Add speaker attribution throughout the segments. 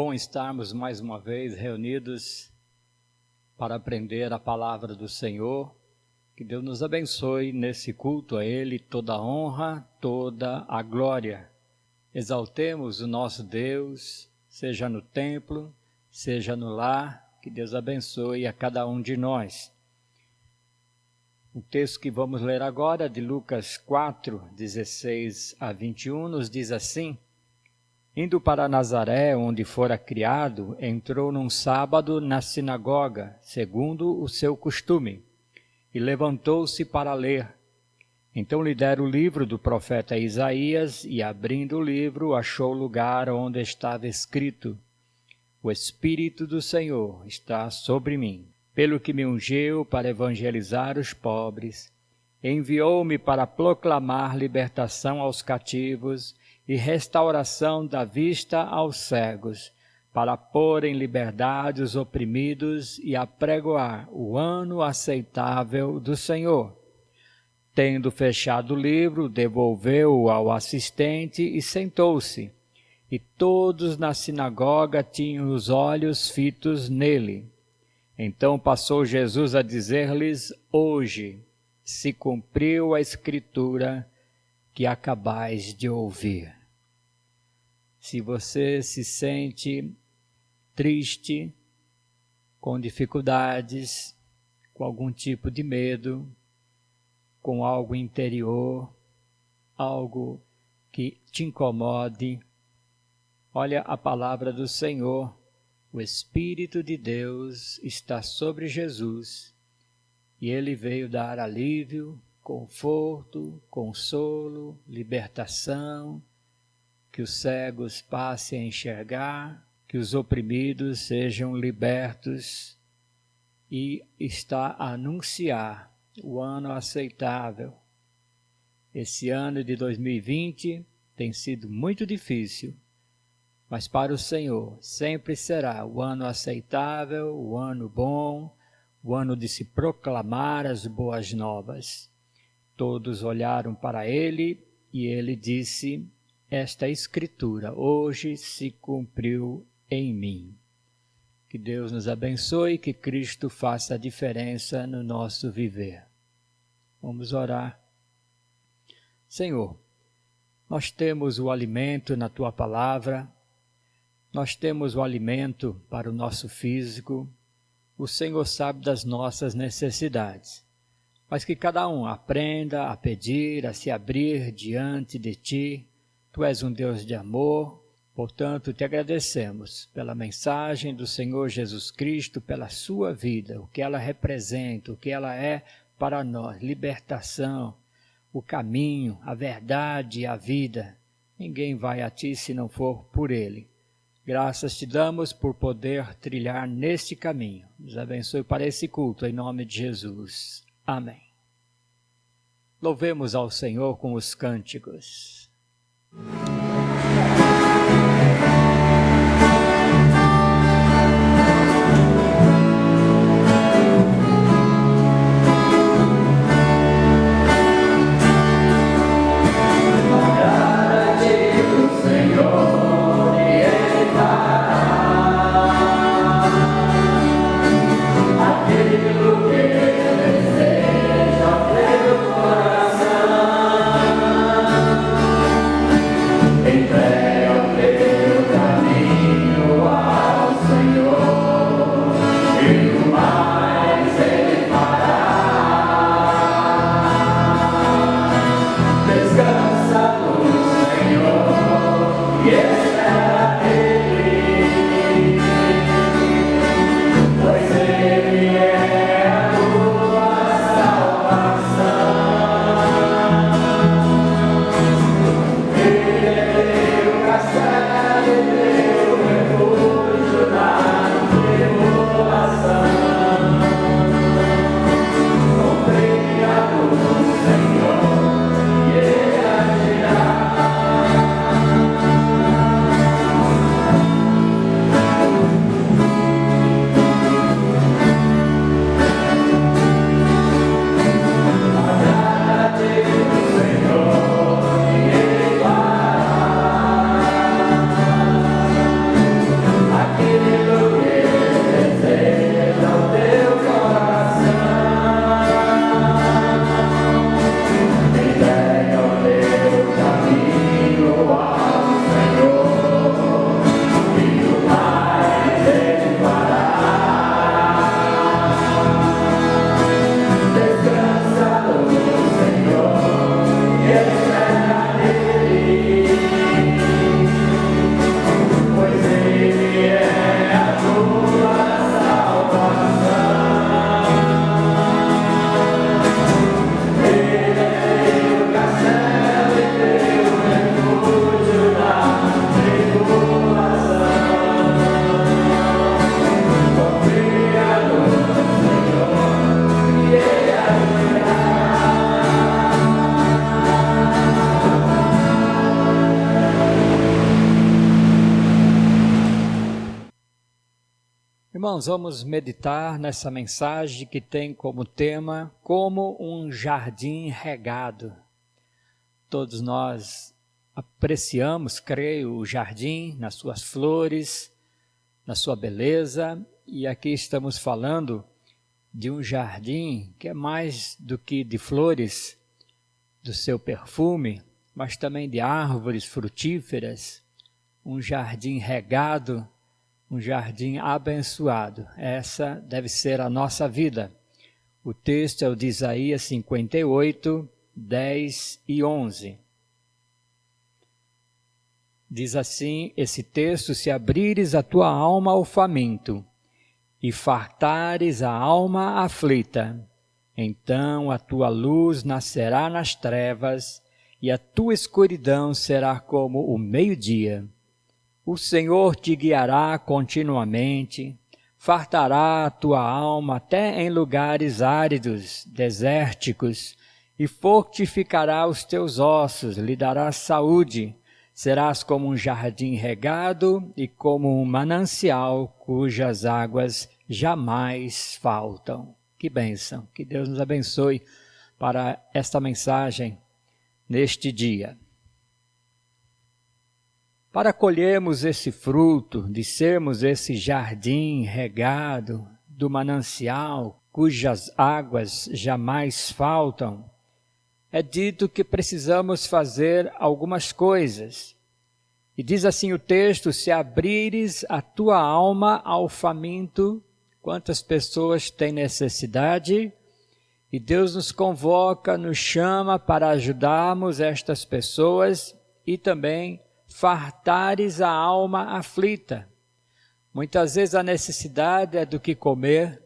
Speaker 1: bom estarmos mais uma vez reunidos para aprender a palavra do Senhor. Que Deus nos abençoe nesse culto a Ele, toda a honra, toda a glória. Exaltemos o nosso Deus, seja no templo, seja no lar, que Deus abençoe a cada um de nós. O texto que vamos ler agora, de Lucas 4, 16 a 21, nos diz assim: Indo para Nazaré, onde fora criado, entrou num sábado na sinagoga, segundo o seu costume, e levantou-se para ler. Então lhe deram o livro do profeta Isaías, e abrindo o livro, achou o lugar onde estava escrito: O Espírito do Senhor está sobre mim, pelo que me ungiu para evangelizar os pobres, enviou-me para proclamar libertação aos cativos e restauração da vista aos cegos, para pôr em liberdade os oprimidos e apregoar o ano aceitável do Senhor. Tendo fechado o livro, devolveu-o ao assistente e sentou-se. E todos na sinagoga tinham os olhos fitos nele. Então passou Jesus a dizer-lhes: Hoje se cumpriu a escritura que acabais de ouvir. Se você se sente triste, com dificuldades, com algum tipo de medo, com algo interior, algo que te incomode, olha a palavra do Senhor. O Espírito de Deus está sobre Jesus e Ele veio dar alívio, conforto, consolo, libertação, que os cegos passem a enxergar, que os oprimidos sejam libertos, e está a anunciar o ano aceitável. Esse ano de 2020 tem sido muito difícil, mas para o Senhor sempre será o ano aceitável, o ano bom, o ano de se proclamar as boas novas. Todos olharam para Ele e Ele disse: Esta escritura hoje se cumpriu em mim. Que Deus nos abençoe, que Cristo faça a diferença no nosso viver. Vamos orar. Senhor, nós temos o alimento na Tua palavra, nós temos o alimento para o nosso físico, o Senhor sabe das nossas necessidades, mas que cada um aprenda a pedir, a se abrir diante de Ti. Tu és um Deus de amor, portanto te agradecemos pela mensagem do Senhor Jesus Cristo, pela sua vida, o que ela representa, o que ela é para nós, libertação, o caminho, a verdade e a vida. Ninguém vai a Ti se não for por Ele. Graças te damos por poder trilhar neste caminho. Nos abençoe para esse culto, em nome de Jesus. Amém. Louvemos ao Senhor com os cânticos.
Speaker 2: Em
Speaker 1: Irmãos, vamos meditar nessa mensagem que tem como tema como um jardim regado. Todos nós apreciamos, creio, o jardim nas suas flores, na sua beleza, e aqui estamos falando de um jardim que é mais do que de flores, do seu perfume, mas também de árvores frutíferas, um jardim regado, um jardim abençoado. Essa deve ser a nossa vida. O texto é o de Isaías 58, 10 e 11. Diz assim esse texto: se abrires a tua alma ao faminto e fartares a alma aflita, então a tua luz nascerá nas trevas e a tua escuridão será como o meio-dia. O Senhor te guiará continuamente, fartará a tua alma até em lugares áridos, desérticos, e fortificará os teus ossos, lhe dará saúde. Serás como um jardim regado e como um manancial cujas águas jamais faltam. Que bênção, que Deus nos abençoe para esta mensagem neste dia. Para colhermos esse fruto, de sermos esse jardim regado do manancial, cujas águas jamais faltam, é dito que precisamos fazer algumas coisas. E diz assim o texto: se abrires a tua alma ao faminto. Quantas pessoas têm necessidade? E Deus nos convoca, nos chama para ajudarmos estas pessoas e também fartares a alma aflita. Muitas vezes a necessidade é do que comer,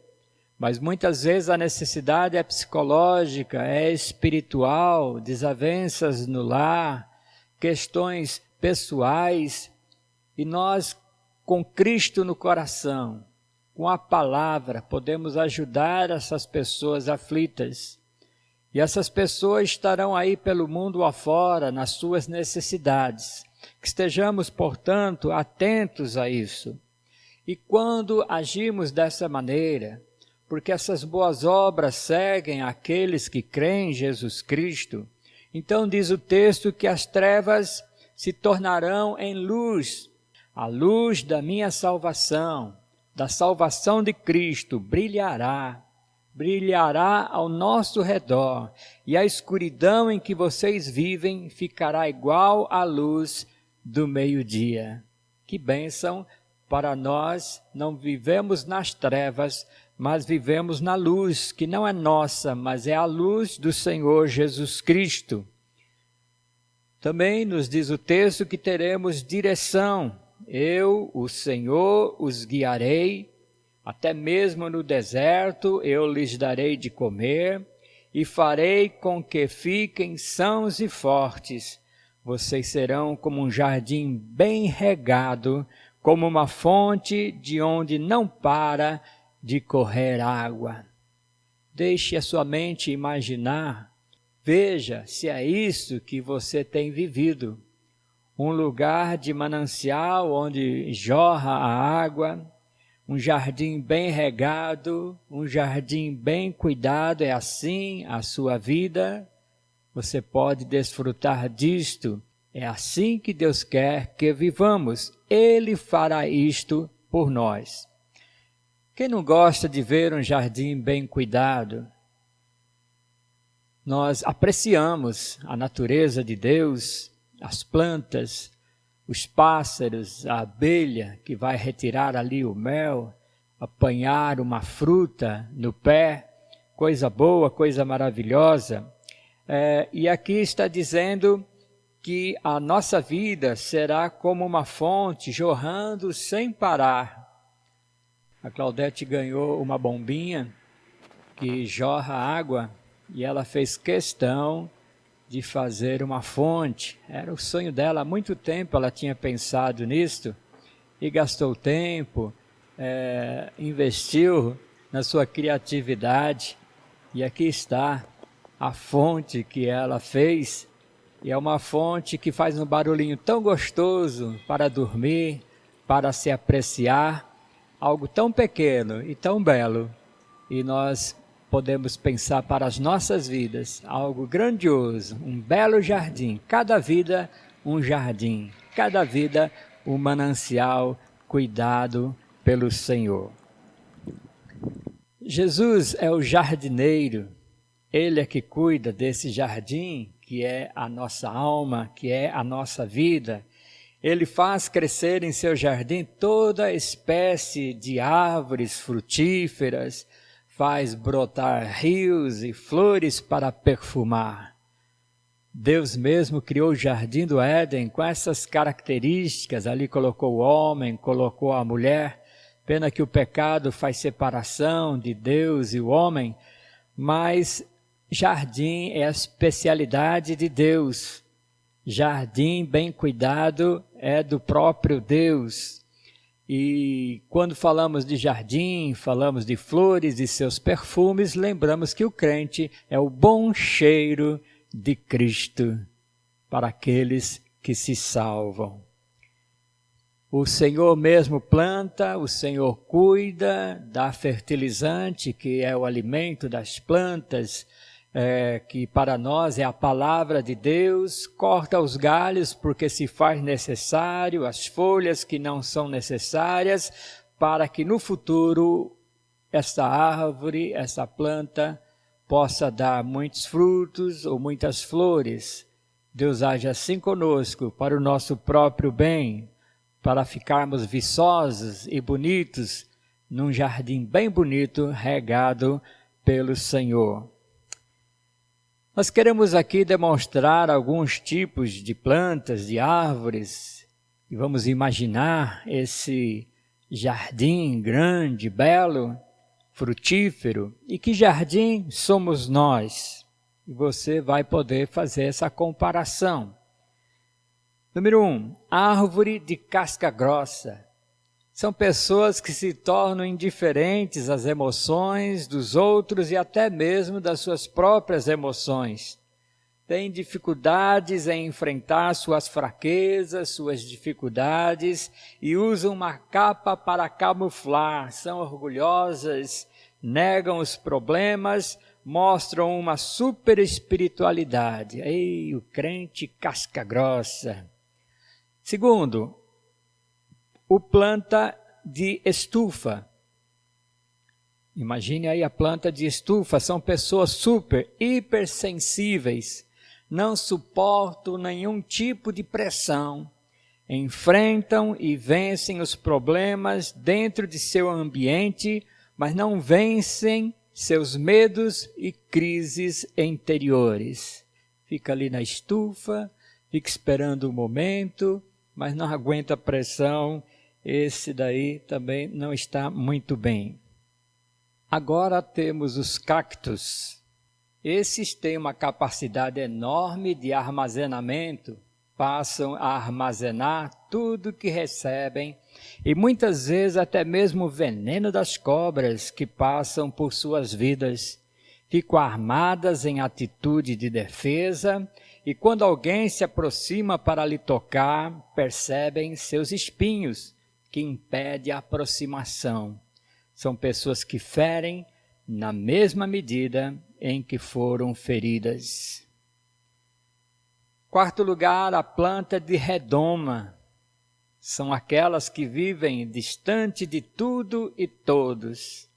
Speaker 1: mas muitas vezes a necessidade é psicológica, é espiritual, desavenças no lar, questões pessoais. E nós, com Cristo no coração, com a palavra, podemos ajudar essas pessoas aflitas. E essas pessoas estarão aí pelo mundo afora, nas suas necessidades. Que estejamos, portanto, atentos a isso. E quando agimos dessa maneira, porque essas boas obras seguem aqueles que creem em Jesus Cristo, então diz o texto que as trevas se tornarão em luz. A luz da minha salvação, da salvação de Cristo, brilhará ao nosso redor, e a escuridão em que vocês vivem ficará igual à luz do meio-dia. Que bênção para nós! Não vivemos nas trevas, mas vivemos na luz, que não é nossa, mas é a luz do Senhor Jesus Cristo. Também nos diz o texto que teremos direção. Eu, o Senhor, os guiarei, até mesmo no deserto eu lhes darei de comer, e farei com que fiquem sãos e fortes. Vocês serão como um jardim bem regado, como uma fonte de onde não para de correr água. Deixe a sua mente imaginar, veja se é isso que você tem vivido. Um lugar de manancial onde jorra a água, um jardim bem regado, um jardim bem cuidado. É assim a sua vida? Você pode desfrutar disto. É assim que Deus quer que vivamos. Ele fará isto por nós. Quem não gosta de ver um jardim bem cuidado? Nós apreciamos a natureza de Deus, as plantas, os pássaros, a abelha que vai retirar ali o mel, apanhar uma fruta no pé, coisa boa, coisa maravilhosa. E aqui está dizendo que a nossa vida será como uma fonte jorrando sem parar. A Claudete ganhou uma bombinha que jorra água e ela fez questão de fazer uma fonte. Era o sonho dela há muito tempo, ela tinha pensado nisto e gastou tempo, investiu na sua criatividade. E aqui está a fonte que ela fez, e é uma fonte que faz um barulhinho tão gostoso para dormir, para se apreciar. algo tão pequeno e tão belo, e nós podemos pensar para as nossas vidas algo grandioso, um belo jardim, cada vida um jardim, cada vida um manancial cuidado pelo Senhor. Jesus é o jardineiro, Ele é que cuida desse jardim que é a nossa alma, que é a nossa vida. Ele faz crescer em seu jardim toda espécie de árvores frutíferas, faz brotar rios e flores para perfumar. Deus mesmo criou o jardim do Éden com essas características, ali colocou o homem, colocou a mulher. Pena que o pecado faz separação de Deus e o homem, mas jardim é a especialidade de Deus. Jardim bem cuidado é do próprio Deus. E quando falamos de jardim, falamos de flores e seus perfumes, lembramos que o crente é o bom cheiro de Cristo para aqueles que se salvam. O Senhor mesmo planta, o Senhor cuida, dá fertilizante, que é o alimento das plantas, que para nós é a palavra de Deus, corta os galhos porque se faz necessário, as folhas que não são necessárias, para que no futuro esta árvore, essa planta, possa dar muitos frutos ou muitas flores. Deus age assim conosco, para o nosso próprio bem, para ficarmos viçosos e bonitos num jardim bem bonito, regado pelo Senhor. Nós queremos aqui demonstrar alguns tipos de plantas, de árvores, e vamos imaginar esse jardim grande, belo, frutífero. E que jardim somos nós? E você vai poder fazer essa comparação. Número 1, árvore de casca grossa. São pessoas que se tornam indiferentes às emoções dos outros e até mesmo das suas próprias emoções. Têm dificuldades em enfrentar suas fraquezas, suas dificuldades e usam uma capa para camuflar. São orgulhosas, negam os problemas, mostram uma super espiritualidade. Ei, o crente casca grossa. Segundo, o planta de estufa. Imagine aí a planta de estufa, são pessoas super, hipersensíveis, não suportam nenhum tipo de pressão, enfrentam e vencem os problemas dentro de seu ambiente, mas não vencem seus medos e crises interiores. Fica ali na estufa, fica esperando o momento, mas não aguenta a pressão, esse daí também não está muito bem. Agora temos os cactos. Esses têm uma capacidade enorme de armazenamento, passam a armazenar tudo que recebem e muitas vezes até mesmo o veneno das cobras que passam por suas vidas. Ficam armadas em atitude de defesa e quando alguém se aproxima para lhe tocar, percebem seus espinhos que impedem a aproximação. São pessoas que ferem na mesma medida em que foram feridas. Quarto lugar, a planta de redoma. São aquelas que vivem distante de tudo e todos.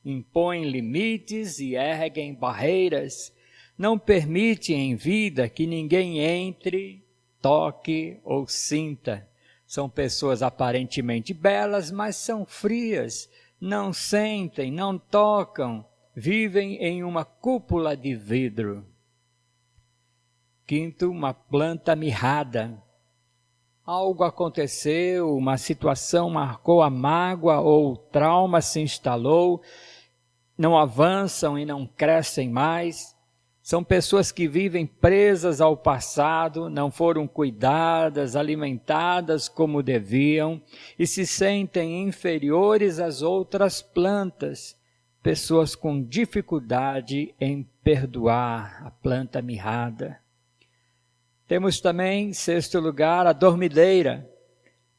Speaker 1: Impõem limites e erguem barreiras. Não permite em vida que ninguém entre, toque ou sinta. São pessoas aparentemente belas, mas são frias, não sentem, não tocam, vivem em uma cúpula de vidro. Quinto, uma planta mirrada. Algo aconteceu, uma situação marcou a mágoa ou o trauma se instalou, não avançam e não crescem mais. São pessoas que vivem presas ao passado, não foram cuidadas, alimentadas como deviam e se sentem inferiores às outras plantas. Pessoas com dificuldade em perdoar, a planta mirrada. Temos também, em sexto lugar, a dormideira.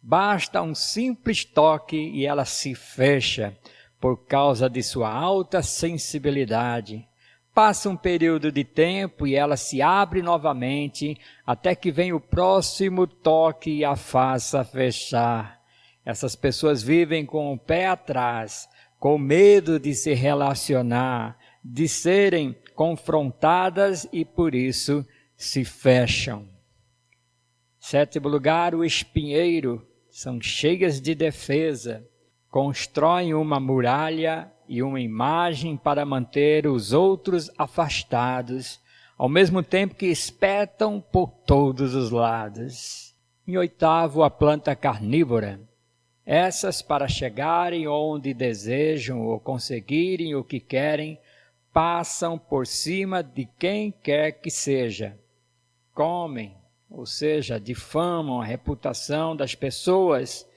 Speaker 1: Basta um simples toque e ela se fecha por causa de sua alta sensibilidade. Passa um período de tempo e ela se abre novamente até que vem o próximo toque e a faça fechar. Essas pessoas vivem com o pé atrás, com medo de se relacionar, de serem confrontadas e por isso se fecham. 7º lugar, o espinheiro. São cheias de defesa, constroem uma muralha e uma imagem para manter os outros afastados, ao mesmo tempo que espetam por todos os lados. Em 8º, a planta carnívora. Essas, para chegarem onde desejam ou conseguirem o que querem, passam por cima de quem quer que seja. Comem, ou seja, difamam a reputação das pessoas,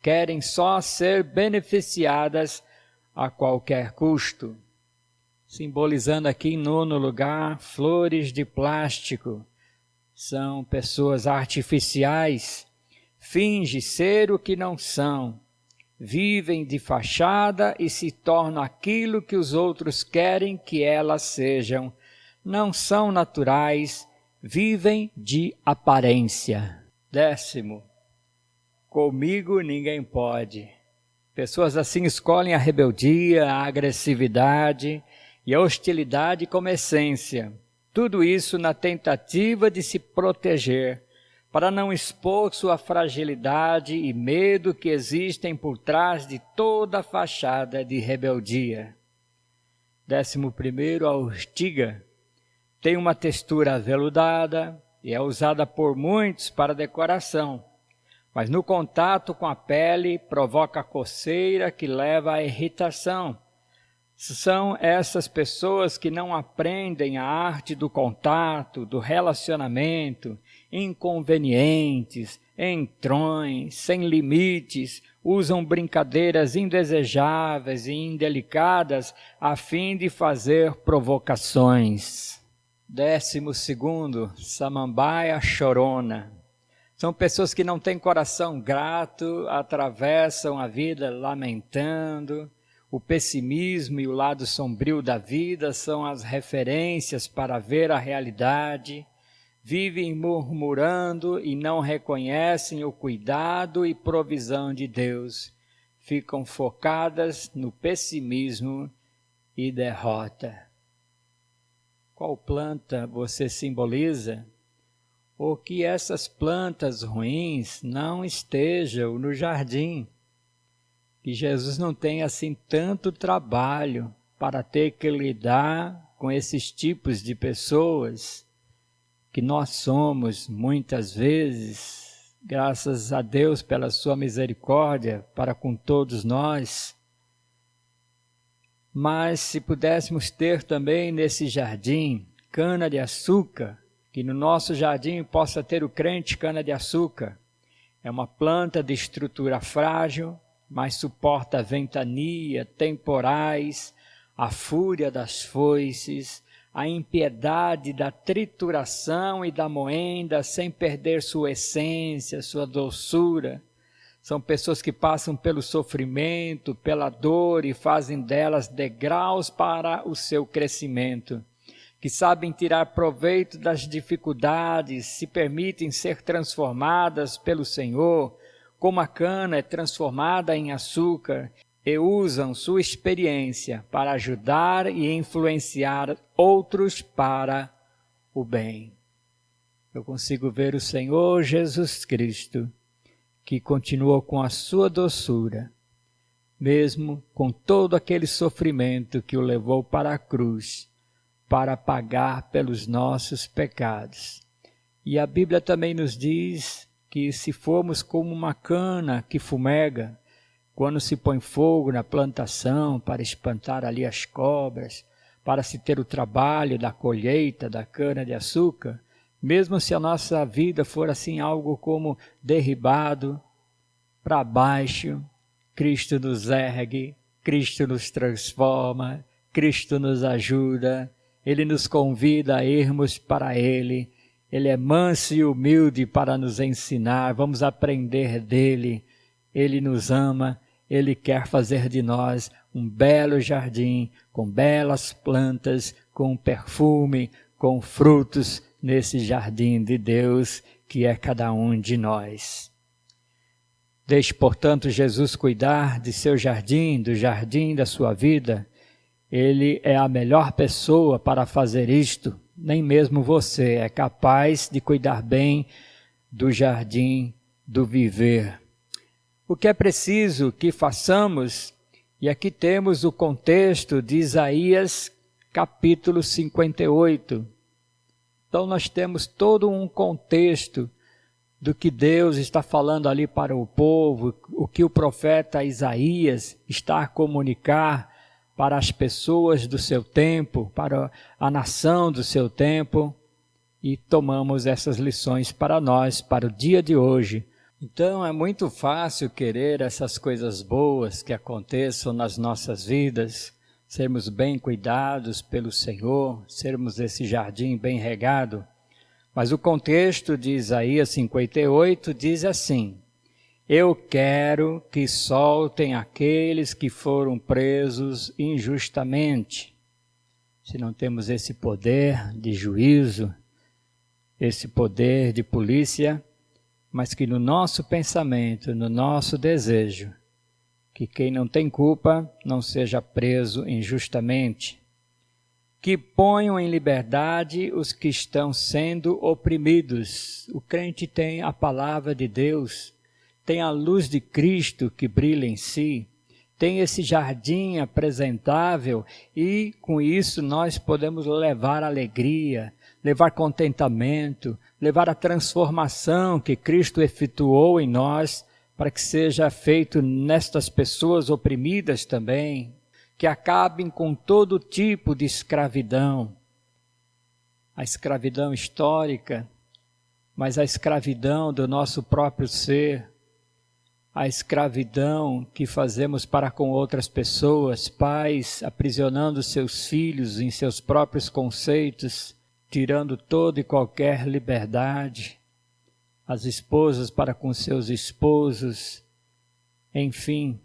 Speaker 1: querem só ser beneficiadas a qualquer custo. Simbolizando aqui em 9º lugar, flores de plástico. São pessoas artificiais, fingem ser o que não são, vivem de fachada e se tornam aquilo que os outros querem que elas sejam. Não são naturais, vivem de aparência. 10º, comigo ninguém pode. Pessoas assim escolhem a rebeldia, a agressividade e a hostilidade como essência. Tudo isso na tentativa de se proteger, para não expor sua fragilidade e medo que existem por trás de toda a fachada de rebeldia. 11º, a urtiga. Tem uma textura aveludada e é usada por muitos para decoração, mas no contato com a pele provoca coceira que leva à irritação. São essas pessoas que não aprendem a arte do contato, do relacionamento, inconvenientes, entrões, sem limites, usam brincadeiras indesejáveis e indelicadas a fim de fazer provocações. 12º, samambaia chorona. São pessoas que não têm coração grato, atravessam a vida lamentando. O pessimismo e o lado sombrio da vida são as referências para ver a realidade. Vivem murmurando e não reconhecem o cuidado e provisão de Deus. Ficam focadas no pessimismo e derrota. Qual planta você simboliza? Ou que essas plantas ruins não estejam no jardim. Que Jesus não tenha assim tanto trabalho para ter que lidar com esses tipos de pessoas que nós somos muitas vezes, graças a Deus pela sua misericórdia para com todos nós. Mas se pudéssemos ter também nesse jardim cana-de-açúcar, que no nosso jardim possa ter o crente cana-de-açúcar. É uma planta de estrutura frágil, mas suporta a ventania, temporais, a fúria das foices, a impiedade da trituração e da moenda, sem perder sua essência, sua doçura. São pessoas que passam pelo sofrimento, pela dor e fazem delas degraus para o seu crescimento, que sabem tirar proveito das dificuldades, se permitem ser transformadas pelo Senhor, como a cana é transformada em açúcar, e usam sua experiência para ajudar e influenciar outros para o bem. Eu consigo ver o Senhor Jesus Cristo, que continuou com a sua doçura, mesmo com todo aquele sofrimento que o levou para a cruz, para pagar pelos nossos pecados. E a Bíblia também nos diz que se formos como uma cana que fumega, quando se põe fogo na plantação para espantar ali as cobras, para se ter o trabalho da colheita da cana-de-açúcar, mesmo se a nossa vida for assim algo como derribado para baixo, Cristo nos ergue, Cristo nos transforma, Cristo nos ajuda, Ele nos convida a irmos para Ele Ele é manso e humilde para nos ensinar, vamos aprender dele. Ele nos ama, ele quer fazer de nós um belo jardim, com belas plantas, com perfume, com frutos nesse jardim de Deus que é cada um de nós. Deixe, portanto, Jesus cuidar de seu jardim, do jardim da sua vida. Ele é a melhor pessoa para fazer isto. Nem mesmo você é capaz de cuidar bem do jardim do viver. O que é preciso que façamos, e aqui temos o contexto de Isaías capítulo 58. Então nós temos todo um contexto do que Deus está falando ali para o povo, o que o profeta Isaías está a comunicar para as pessoas do seu tempo, para a nação do seu tempo, e tomamos essas lições para nós, para o dia de hoje. Então é muito fácil querer essas coisas boas que aconteçam nas nossas vidas, sermos bem cuidados pelo Senhor, sermos esse jardim bem regado. Mas o contexto de Isaías 58 diz assim: eu quero que soltem aqueles que foram presos injustamente. Se não temos esse poder de juízo, esse poder de polícia, mas que no nosso pensamento, no nosso desejo, que quem não tem culpa não seja preso injustamente. Que ponham em liberdade os que estão sendo oprimidos. O crente tem a palavra de Deus, tem a luz de Cristo que brilha em si, tem esse jardim apresentável e com isso nós podemos levar alegria, levar contentamento, levar a transformação que Cristo efetuou em nós para que seja feito nestas pessoas oprimidas também, que acabem com todo tipo de escravidão. A escravidão histórica, mas a escravidão do nosso próprio ser, a escravidão que fazemos para com outras pessoas, pais aprisionando seus filhos em seus próprios conceitos, tirando toda e qualquer liberdade, as esposas para com seus esposos, enfim,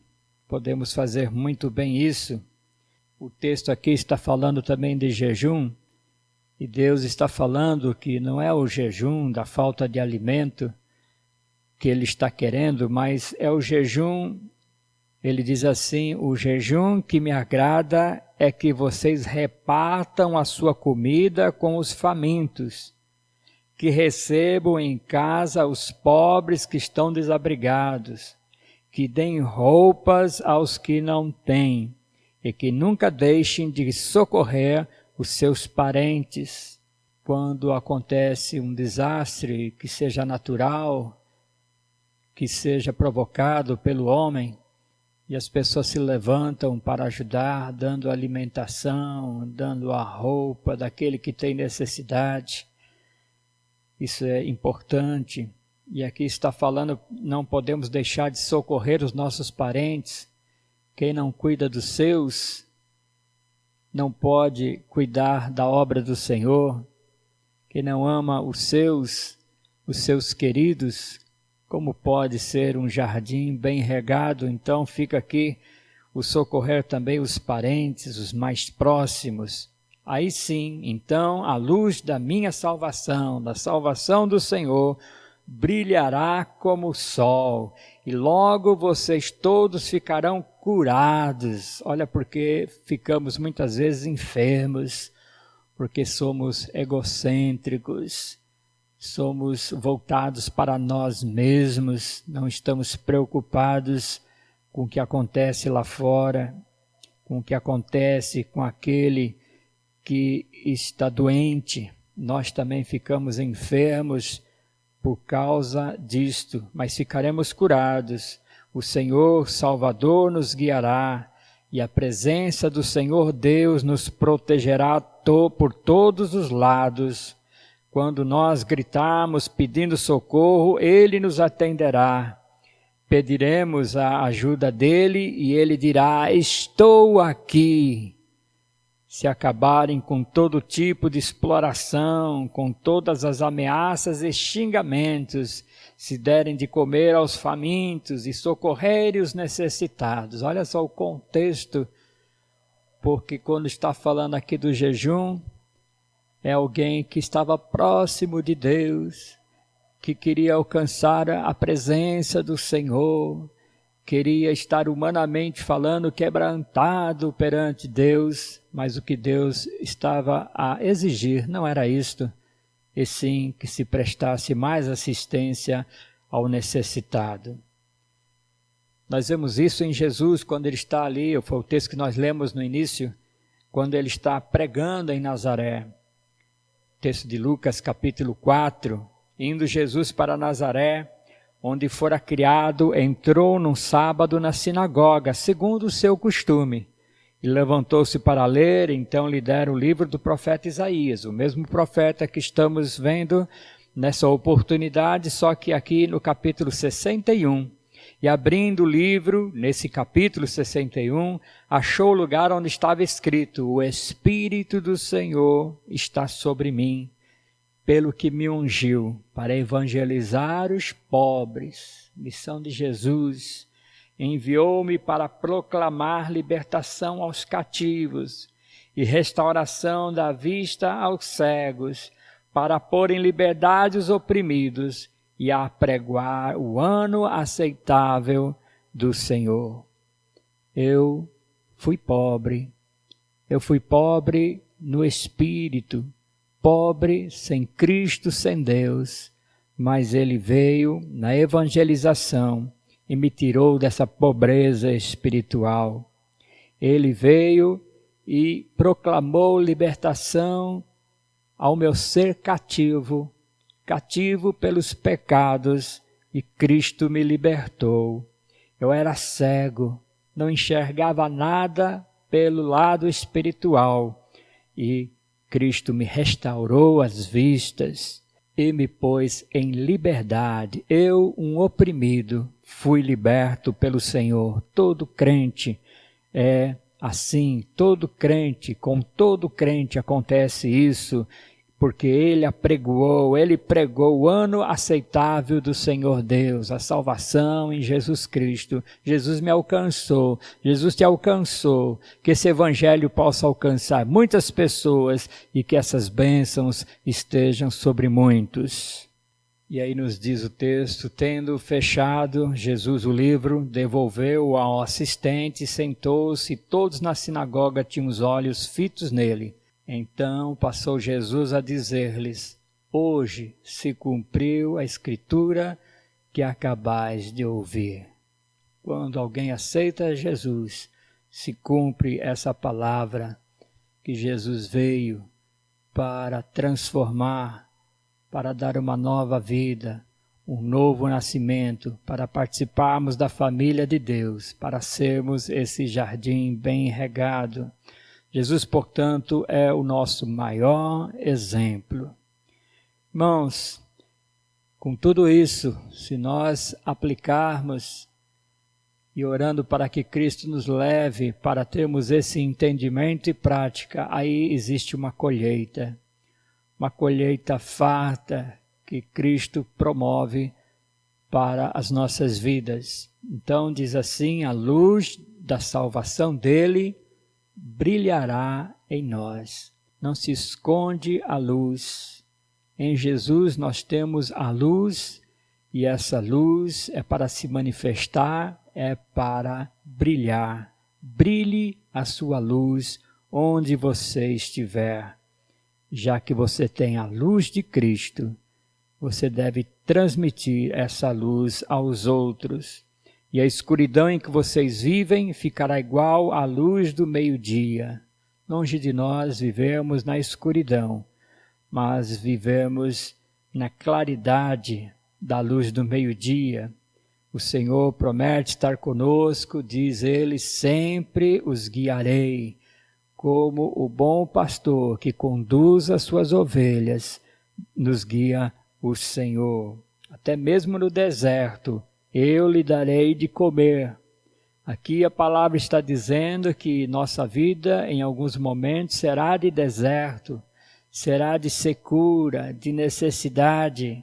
Speaker 1: podemos fazer muito bem isso. O texto aqui está falando também de jejum, e Deus está falando que não é o jejum da falta de alimento que Ele está querendo, mas é o jejum, Ele diz assim, o jejum que me agrada é que vocês repartam a sua comida com os famintos, que recebam em casa os pobres que estão desabrigados, que deem roupas aos que não têm, e que nunca deixem de socorrer os seus parentes. Quando acontece um desastre, que seja natural, que seja provocado pelo homem, e as pessoas se levantam para ajudar, dando alimentação, dando a roupa daquele que tem necessidade. Isso é importante. E aqui está falando, não podemos deixar de socorrer os nossos parentes. Quem não cuida dos seus, não pode cuidar da obra do Senhor. Quem não ama os seus queridos, como pode ser um jardim bem regado? Então fica aqui o socorrer também os parentes, os mais próximos. Aí sim, então, a luz da minha salvação, da salvação do Senhor, brilhará como o sol, e logo vocês todos ficarão curados. Olha, porque ficamos muitas vezes enfermos, porque somos egocêntricos, somos voltados para nós mesmos, não estamos preocupados com o que acontece lá fora, com o que acontece com aquele que está doente. Nós também ficamos enfermos por causa disto, mas ficaremos curados. O Senhor Salvador nos guiará, e a presença do Senhor Deus nos protegerá por todos os lados. Quando nós gritarmos pedindo socorro, Ele nos atenderá. Pediremos a ajuda dEle e Ele dirá, estou aqui. se acabarem com todo tipo de exploração, com todas as ameaças e xingamentos, se derem de comer aos famintos e socorrerem os necessitados. Olha só o contexto, porque quando está falando aqui do jejum, é alguém que estava próximo de Deus, que queria alcançar a presença do Senhor, queria estar humanamente falando quebrantado perante Deus, mas o que Deus estava a exigir não era isto, e sim que se prestasse mais assistência ao necessitado. Nós vemos isso em Jesus quando ele está ali, foi o texto que nós lemos no início, quando ele está pregando em Nazaré. Texto de Lucas capítulo 4, indo Jesus para Nazaré, onde fora criado, entrou num sábado na sinagoga, segundo o seu costume, e levantou-se para ler. Então lhe deram o livro do profeta Isaías, o mesmo profeta que estamos vendo nessa oportunidade, só que aqui no capítulo 61. E abrindo o livro, nesse capítulo 61, achou o lugar onde estava escrito: o Espírito do Senhor está sobre mim, pelo que me ungiu para evangelizar os pobres. Missão de Jesus. Enviou-me para proclamar libertação aos cativos e restauração da vista aos cegos, para pôr em liberdade os oprimidos e apregoar o ano aceitável do Senhor. Eu fui pobre no espírito, pobre sem Cristo, sem Deus, mas ele veio na evangelização e me tirou dessa pobreza espiritual. Ele veio e proclamou libertação ao meu ser cativo pelos pecados, e Cristo me libertou. Eu era cego, não enxergava nada pelo lado espiritual, e Cristo me restaurou as vistas e me pôs em liberdade. Eu, um oprimido, fui liberto pelo Senhor. Todo crente é assim, com todo crente acontece isso, porque ele pregou o ano aceitável do Senhor Deus, a salvação em Jesus Cristo. Jesus me alcançou, Jesus te alcançou, que esse evangelho possa alcançar muitas pessoas e que essas bênçãos estejam sobre muitos. E aí nos diz o texto: tendo fechado Jesus o livro, devolveu-o ao assistente, sentou-se, e todos na sinagoga tinham os olhos fitos nele. Então passou Jesus a dizer-lhes: hoje se cumpriu a escritura que acabais de ouvir. Quando alguém aceita Jesus, se cumpre essa palavra que Jesus veio para transformar, para dar uma nova vida, um novo nascimento, para participarmos da família de Deus, para sermos esse jardim bem regado. Jesus, portanto, é o nosso maior exemplo. Irmãos, com tudo isso, se nós aplicarmos e orando para que Cristo nos leve para termos esse entendimento e prática, aí existe uma colheita farta que Cristo promove para as nossas vidas. Então diz assim: a luz da salvação dele brilhará em nós. Não se esconde a luz. Em Jesus nós temos a luz, e essa luz é para se manifestar, é para brilhar. Brilhe a sua luz onde você estiver. Já que você tem a luz de Cristo, você deve transmitir essa luz aos outros. E a escuridão em que vocês vivem ficará igual à luz do meio-dia. Longe de nós vivemos na escuridão, mas vivemos na claridade da luz do meio-dia. O Senhor promete estar conosco, diz ele: sempre os guiarei, como o bom pastor que conduz as suas ovelhas, nos guia o Senhor. Até mesmo no deserto, eu lhe darei de comer. Aqui a palavra está dizendo que nossa vida, em alguns momentos, será de deserto, será de secura, de necessidade.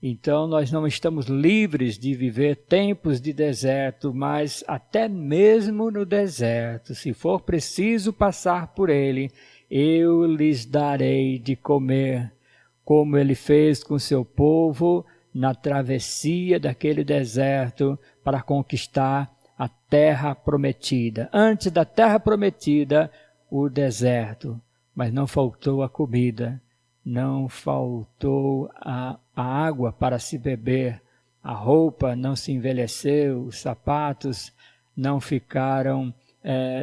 Speaker 1: Então, nós não estamos livres de viver tempos de deserto, mas até mesmo no deserto, se for preciso passar por ele, eu lhes darei de comer, como ele fez com seu povo na travessia daquele deserto para conquistar a terra prometida. Antes da terra prometida, o deserto, mas não faltou a comida, não faltou a água para se beber, a roupa não se envelheceu, os sapatos não ficaram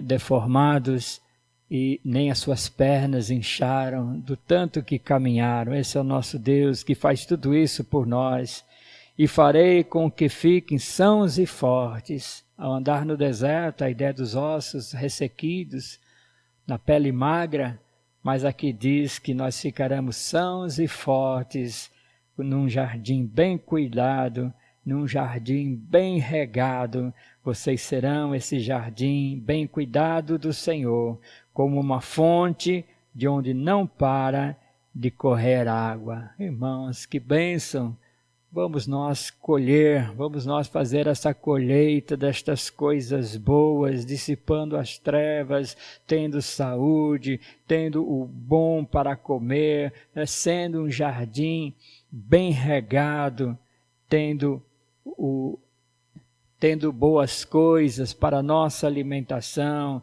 Speaker 1: deformados e nem as suas pernas incharam do tanto que caminharam. Esse é o nosso Deus que faz tudo isso por nós. E farei com que fiquem sãos e fortes. Ao andar no deserto, a ideia dos ossos ressequidos, na pele magra, mas aqui diz que nós ficaremos sãos e fortes num jardim bem cuidado, num jardim bem regado. Vocês serão esse jardim bem cuidado do Senhor, como uma fonte de onde não para de correr água. Irmãos, que bênção! Vamos nós colher, vamos nós fazer essa colheita destas coisas boas, dissipando as trevas, tendo saúde, tendo o bom para comer, sendo um jardim bem regado, tendo boas coisas para a nossa alimentação,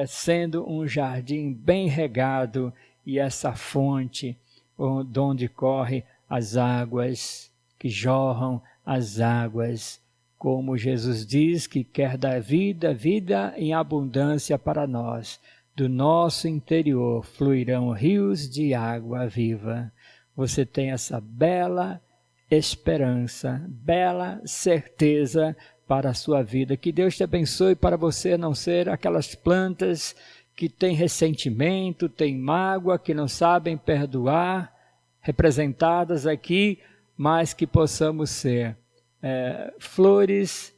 Speaker 1: sendo um jardim bem regado e essa fonte de onde correm as águas, que jorram as águas, como Jesus diz que quer dar vida em abundância para nós. Do nosso interior fluirão rios de água viva. Você tem essa bela esperança, bela certeza para a sua vida. Que Deus te abençoe para você não ser aquelas plantas que têm ressentimento, têm mágoa, que não sabem perdoar, representadas aqui, mas que possamos ser flores,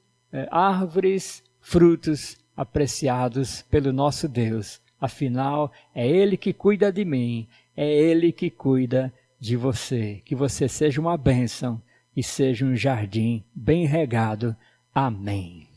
Speaker 1: árvores, frutos apreciados pelo nosso Deus. Afinal, é Ele que cuida de mim, é Ele que cuida de você. Que você seja uma bênção e seja um jardim bem regado. Amém.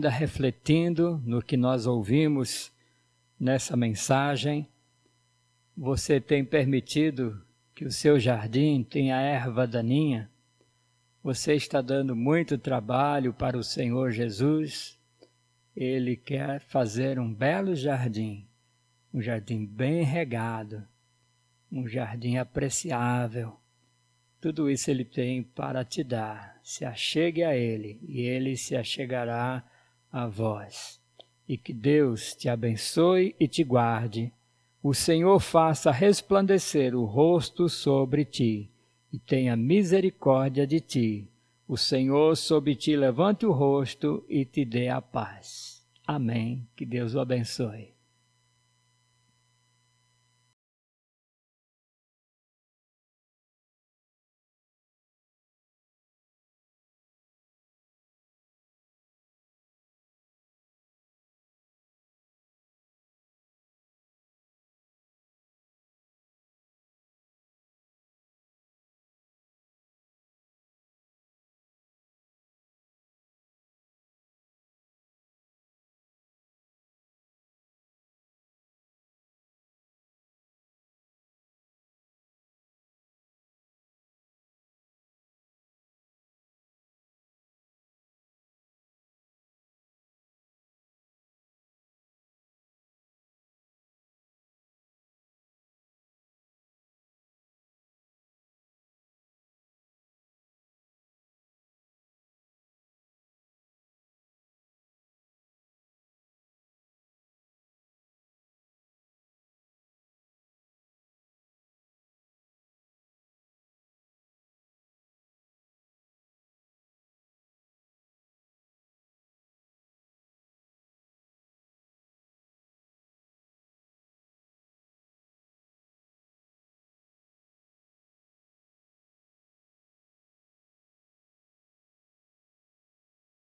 Speaker 1: ainda refletindo no que nós ouvimos nessa mensagem, você tem permitido que o seu jardim tenha erva daninha? Você está dando muito trabalho para o Senhor Jesus? Ele quer fazer um belo jardim, um jardim bem regado, um jardim apreciável. Tudo isso Ele tem para te dar. Se achegue a Ele e Ele se achegará a vós. E que Deus te abençoe e te guarde. O Senhor faça resplandecer o rosto sobre ti e tenha misericórdia de ti. O Senhor sobre ti levante o rosto e te dê a paz. Amém. Que Deus o abençoe.